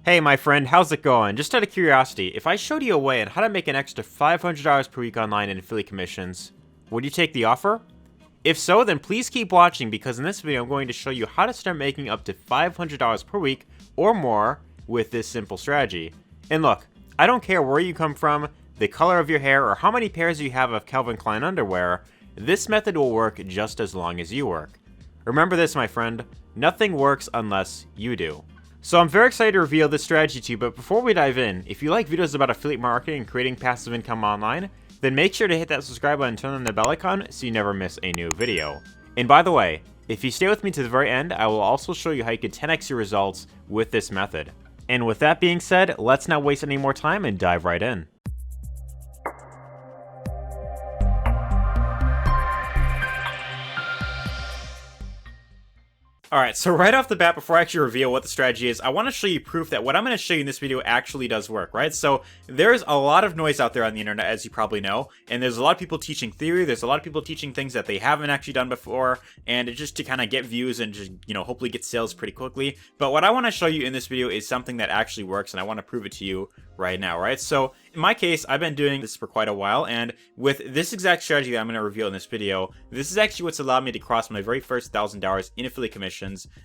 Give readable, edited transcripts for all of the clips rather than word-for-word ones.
Hey my friend, how's it going? Just out of curiosity, if I showed you a way on how to make an extra $500 per week online in affiliate commissions, would you take the offer? If so, then please keep watching because in this video I'm going to show you how to start making up to $500 per week or more with this simple strategy. And look, I don't care where you come from, the color of your hair, or how many pairs you have of Calvin Klein underwear, this method will work just as long as you work. Remember this, my friend, nothing works unless you do. So I'm very excited to reveal this strategy to you, but before we dive in, if you like videos about affiliate marketing and creating passive income online, then make sure to hit that subscribe button and turn on the bell icon so you never miss a new video. And by the way, if you stay with me to the very end, I will also show you how you can 10x your results with this method. And with that being said, let's not waste any more time and dive right in. Alright, so right off the bat, before I actually reveal what the strategy is, I want to show you proof that what I'm going to show you in this video actually does work, right? So there's a lot of noise out there on the internet, as you probably know, and there's a lot of people teaching theory, there's a lot of people teaching things that they haven't actually done before, and it's just to kind of get views and just, hopefully get sales pretty quickly. But what I want to show you in this video is something that actually works, and I want to prove it to you right now, right? So in my case, I've been doing this for quite a while, and with this exact strategy that I'm going to reveal in this video, this is actually what's allowed me to cross my very first $1,000 in affiliate commissions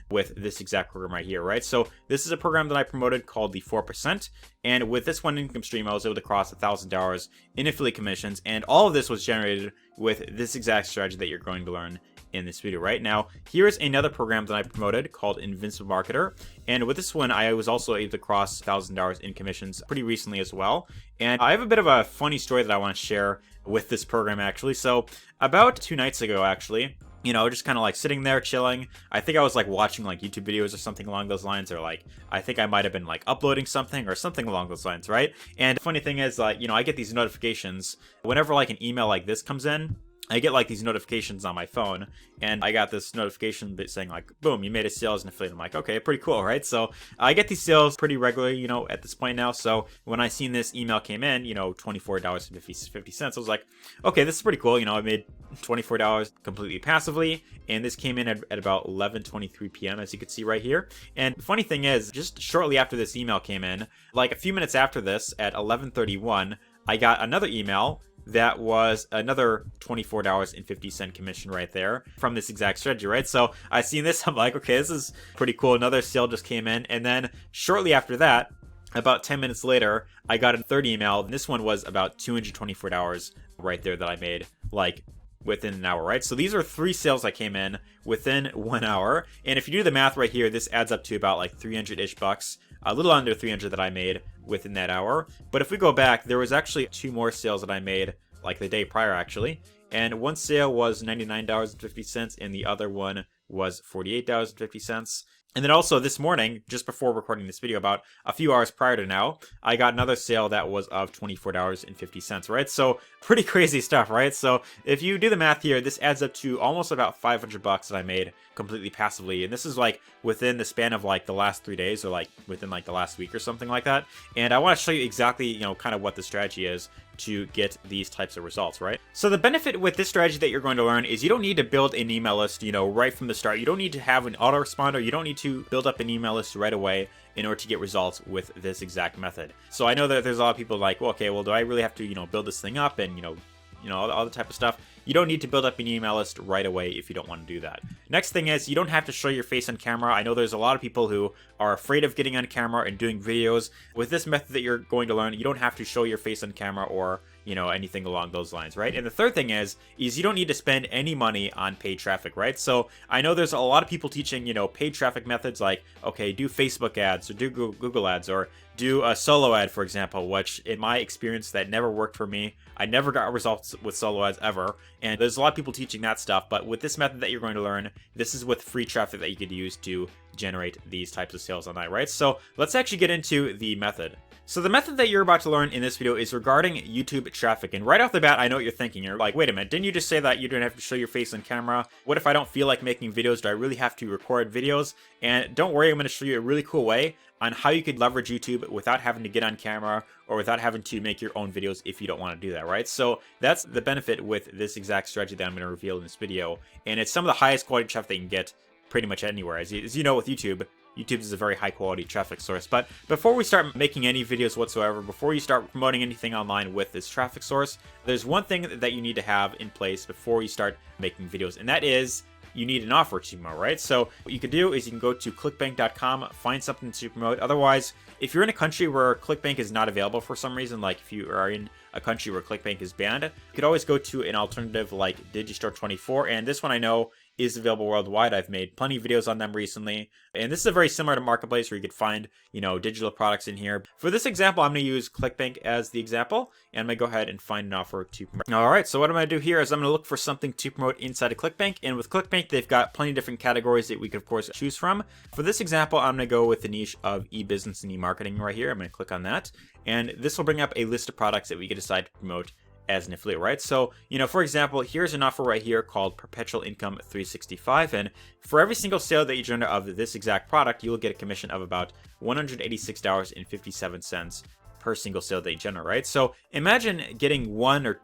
with this exact program right here, right? So this is a program that I promoted called the 4%, and with this one income stream, I was able to cross $1,000 in affiliate commissions, and all of this was generated with this exact strategy that you're going to learn in this video right now. Here's another program that I promoted called Invincible Marketer, and with this one I was also able to cross $1,000 in commissions pretty recently as well. And I have a bit of a funny story that I want to share with this program actually. So about 2 nights ago actually, just kind of like sitting there chilling. I think I was like watching like YouTube videos or something along those lines, or like I think I might have been like uploading something or something along those lines, right? And the funny thing is, like, I get these notifications whenever like an email like this comes in. I get like these notifications on my phone, and I got this notification saying like, boom, you made a sale as an affiliate. I'm like, okay, pretty cool, right? So I get these sales pretty regularly, at this point now. So when I seen this email came in, $24.50, I was like, okay, this is pretty cool. I made $24 completely passively, and this came in at about 11:23 p.m. as you can see right here. And the funny thing is, just shortly after this email came in, like a few minutes after this at 11:31, I got another email that was another $24.50 commission right there from this exact strategy, right? So I seen this, I'm like, okay, this is pretty cool. Another sale just came in, and then shortly after that, about 10 minutes later, I got a third email. This one was about $224 right there that I made, like, within an hour, right? So these are 3 sales that came in within 1 hour. And if you do the math right here, this adds up to about like 300-ish bucks, a little under 300 that I made within that hour. But if we go back, there was actually 2 more sales that I made like the day prior actually. And one sale was $99.50 and the other one was $48.50. And then also this morning, just before recording this video, about a few hours prior to now, I got another sale that was of $24.50, right? So pretty crazy stuff, right? So if you do the math here, this adds up to almost about 500 bucks that I made completely passively. And this is like within the span of like the last 3 days, or like within like the last week or something like that. And I want to show you exactly, kind of what the strategy is to get these types of results, right? So the benefit with this strategy that you're going to learn is you don't need to build an email list, right from the start. You don't need to have an autoresponder. You don't need to build up an email list right away in order to get results with this exact method. So I know that there's a lot of people like, well, okay, well, do I really have to, build this thing up and, all the type of stuff? You don't need to build up an email list right away if you don't want to do that. Next thing is, you don't have to show your face on camera. I know there's a lot of people who are afraid of getting on camera and doing videos. With this method that you're going to learn, you don't have to show your face on camera or anything along those lines, right? And the third thing is you don't need to spend any money on paid traffic, right? So I know there's a lot of people teaching, paid traffic methods like, okay, do Facebook ads or do Google ads or do a solo ad, for example, which in my experience, that never worked for me. I never got results with solo ads ever. And there's a lot of people teaching that stuff, but with this method that you're going to learn, this is with free traffic that you could use to generate these types of sales online, right? So let's actually get into the method. So the method that you're about to learn in this video is regarding YouTube traffic. And right off the bat, I know what you're thinking. You're like, wait a minute, didn't you just say that you don't have to show your face on camera? What if I don't feel like making videos? Do I really have to record videos? And don't worry, I'm going to show you a really cool way on how you could leverage YouTube without having to get on camera or without having to make your own videos if you don't want to do that, right? So that's the benefit with this exact strategy that I'm going to reveal in this video. And it's some of the highest quality traffic that you can get pretty much anywhere. As you know, with YouTube, YouTube is a very high quality traffic source. But before we start making any videos whatsoever, before you start promoting anything online with this traffic source, there's one thing that you need to have in place before you start making videos, and that is you need an offer to promote, right? So what you can do is you can go to clickbank.com, find something to promote. Otherwise, if you're in a country where ClickBank is not available for some reason, like if you are in a country where ClickBank is banned, you could always go to an alternative like Digistore24, and this one I know is available worldwide. I've made plenty of videos on them recently, and this is very similar to Marketplace where you could find, digital products in here. For this example, I'm going to use ClickBank as the example, and I'm going to go ahead and find an offer to promote. All right, so what I'm going to do here is I'm going to look for something to promote inside of ClickBank, and with ClickBank, they've got plenty of different categories that we could, of course, choose from. For this example, I'm going to go with the niche of e-business and e-marketing right here. I'm going to click on that, and this will bring up a list of products that we could decide to promote as an affiliate, right? So, for example, here's an offer right here called Perpetual Income 365, and for every single sale that you generate of this exact product, you will get a commission of about $186.57 per single sale that you generate, right? So imagine getting one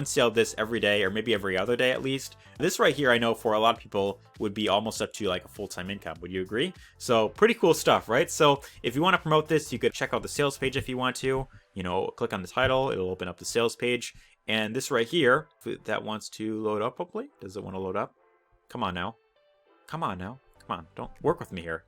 sale of this every day, or maybe every other day at least. This right here, I know for a lot of people would be almost up to like a full-time income. Would you agree? So pretty cool stuff, right? So if you want to promote this, you could check out the sales page if you want to. Click on the title, it'll open up the sales page. And this right here, that wants to load up, hopefully. Does it want to load up? Come on now. Come on, don't work with me here.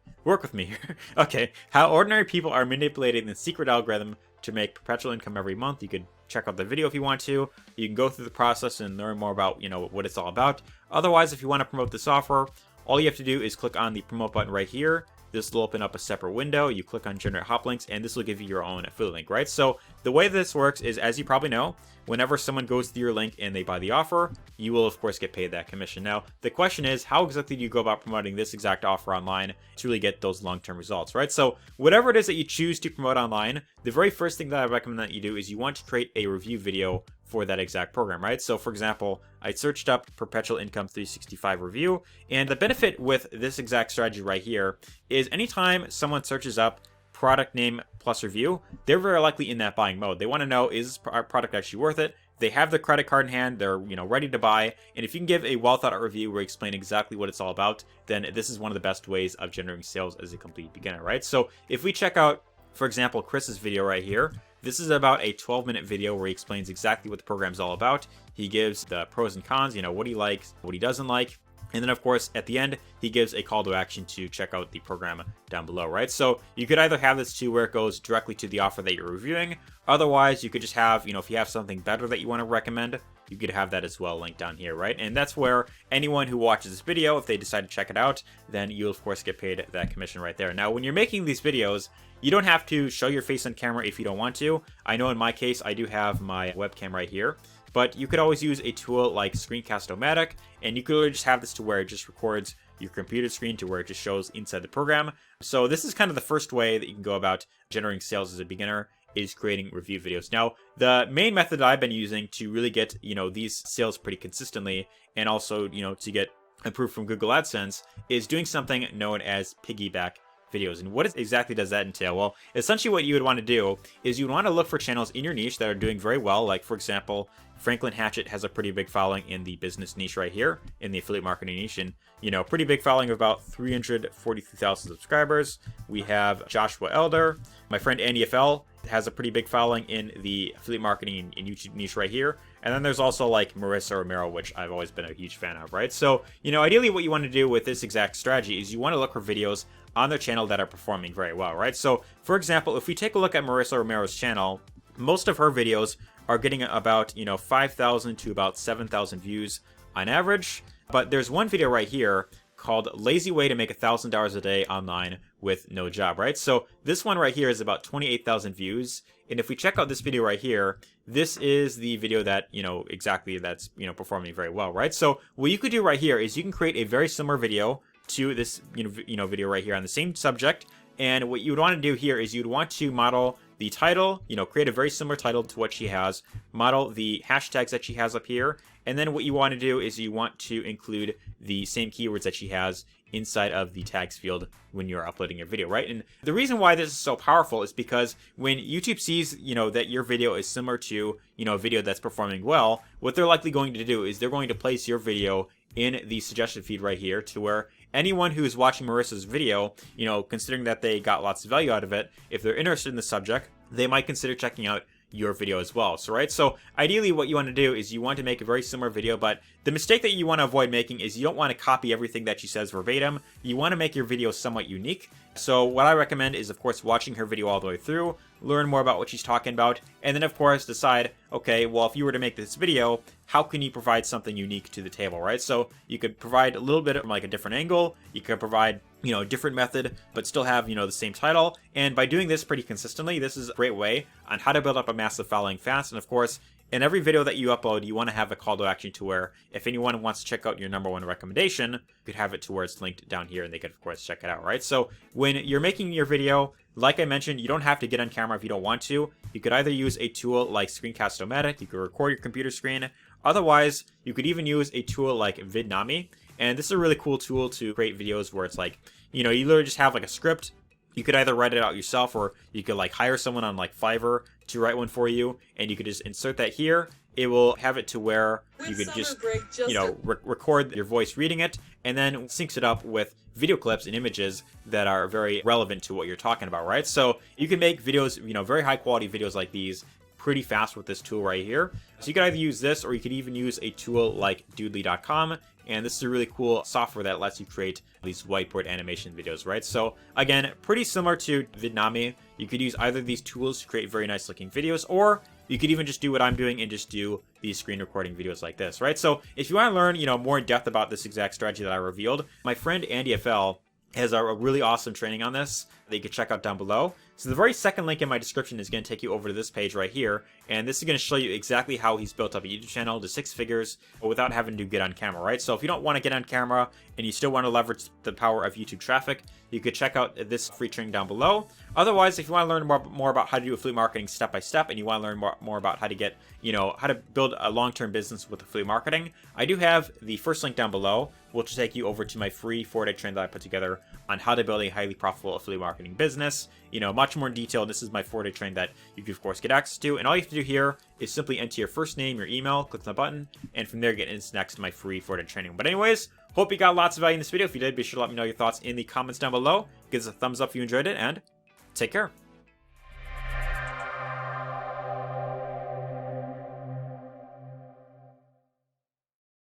Okay, how ordinary people are manipulating the secret algorithm to make perpetual income every month. You could check out the video if you want to. You can go through the process and learn more about, what it's all about. Otherwise, if you want to promote this offer, all you have to do is click on the promote button right here. This will open up a separate window. You click on generate hop links, and this will give you your own affiliate link, right? So the way this works is, as you probably know, whenever someone goes through your link and they buy the offer, you will of course get paid that commission. Now, the question is, how exactly do you go about promoting this exact offer online to really get those long-term results, right? So whatever it is that you choose to promote online, the very first thing that I recommend that you do is you want to create a review video for that exact program, right? So for example, I searched up Perpetual Income 365 review, and the benefit with this exact strategy right here is anytime someone searches up product name plus review, they're very likely in that buying mode. They want to know, is this product actually worth it? They have their credit card in hand, they're ready to buy, and if you can give a well thought out review where you explain exactly what it's all about, then this is one of the best ways of generating sales as a complete beginner, right? So if we check out, for example, Chris's video right here, this is about a 12-minute video where he explains exactly what the program's all about. He gives the pros and cons, what he likes, what he doesn't like. And then, of course, at the end, he gives a call to action to check out the program down below, right? So you could either have this to where it goes directly to the offer that you're reviewing. Otherwise, you could just have, if you have something better that you want to recommend, you could have that as well linked down here, right? And that's where anyone who watches this video, if they decide to check it out, then you'll, of course, get paid that commission right there. Now, when you're making these videos, you don't have to show your face on camera if you don't want to. I know in my case, I do have my webcam right here. But you could always use a tool like Screencast-O-Matic, and you could really just have this to where it just records your computer screen to where it just shows inside the program. So this is kind of the first way that you can go about generating sales as a beginner, is creating review videos. Now, the main method that I've been using to really get, these sales pretty consistently, and also, to get approved from Google AdSense, is doing something known as piggyback videos. And what exactly does that entail? Well, essentially what you would want to do is you would want to look for channels in your niche that are doing very well. Like, for example, Franklin Hatchett has a pretty big following in the business niche right here, in the affiliate marketing niche, and pretty big following of about 343,000 subscribers. We have Joshua Elder. My friend Andy FL has a pretty big following in the affiliate marketing and YouTube niche right here. And then there's also like Marissa Romero, which I've always been a huge fan of, right? So, ideally what you want to do with this exact strategy is you want to look for videos on their channel that are performing very well, right? So, for example, if we take a look at Marissa Romero's channel, most of her videos are getting about, 5,000 to about 7,000 views on average. But there's one video right here called Lazy Way to Make $1,000 a Day Online with No Job, right? So this one right here is about 28,000 views. And if we check out this video right here, this is the video that, exactly that's, performing very well, right? So what you could do right here is you can create a very similar video to this, video right here on the same subject. And what you would want to do here is you'd want to model the title, create a very similar title to what she has, model the hashtags that she has up here, and then what you want to do is you want to include the same keywords that she has inside of the tags field when you're uploading your video, right? And the reason why this is so powerful is because when YouTube sees, that your video is similar to, a video that's performing well, what they're likely going to do is they're going to place your video in the suggestion feed right here to where anyone who's watching Marissa's video, considering that they got lots of value out of it, if they're interested in the subject, they might consider checking out your video as well. So ideally what you want to do is you want to make a very similar video, but the mistake that you want to avoid making is you don't want to copy everything that she says verbatim. You want to make your video somewhat unique. So what I recommend is, of course, watching her video all the way through, learn more about what she's talking about, and then, of course, decide, okay, well, if you were to make this video, how can you provide something unique to the table, right? So you could provide a little bit from like a different angle. You could provide, a different method, but still have, the same title. And by doing this pretty consistently, this is a great way on how to build up a massive following fast. And of course, in every video that you upload, you want to have a call to action to where if anyone wants to check out your #1 recommendation, you could have it to where it's linked down here and they could, of course, check it out, right? So when you're making your video, like I mentioned, you don't have to get on camera if you don't want to. You could either use a tool like Screencast-O-Matic, you could record your computer screen. Otherwise, you could even use a tool like Vidnami. And this is a really cool tool to create videos where it's like, you literally just have like a script. You could either write it out yourself or you could like hire someone on like Fiverr to write one for you, and you could just insert that here. It will have it to where you could just record your voice reading it, and then syncs it up with video clips and images that are very relevant to what you're talking about, right? So you can make videos, very high quality videos like these pretty fast with this tool right here. So you could either use this or you could even use a tool like Doodly.com. And this is a really cool software that lets you create these whiteboard animation videos, right? So again, pretty similar to Vidnami. You could use either of these tools to create very nice looking videos, or you could even just do what I'm doing and just do these screen recording videos like this, right? So if you want to learn, more in depth about this exact strategy that I revealed, my friend Andy FL has a really awesome training on this that you can check out down below. So the very second link in my description is going to take you over to this page right here, and this is going to show you exactly how he's built up a YouTube channel to 6 figures without having to get on camera, right? So if you don't want to get on camera and you still want to leverage the power of YouTube traffic, you could check out this free training down below. Otherwise, if you want to learn more about how to do affiliate marketing step by step, and you want to learn more about how to get, how to build a long-term business with affiliate marketing, I do have the first link down below, which will take you over to my free 4-day training that I put together on how to build a highly profitable affiliate marketing business. Much more in detail. This is my 4-day training that you can, of course, get access to. And all you have to do here is simply enter your first name, your email, click the button, and from there get into next to my free 4-day training. But anyways, hope you got lots of value in this video. If you did, be sure to let me know your thoughts in the comments down below. Give us a thumbs up if you enjoyed it, and take care.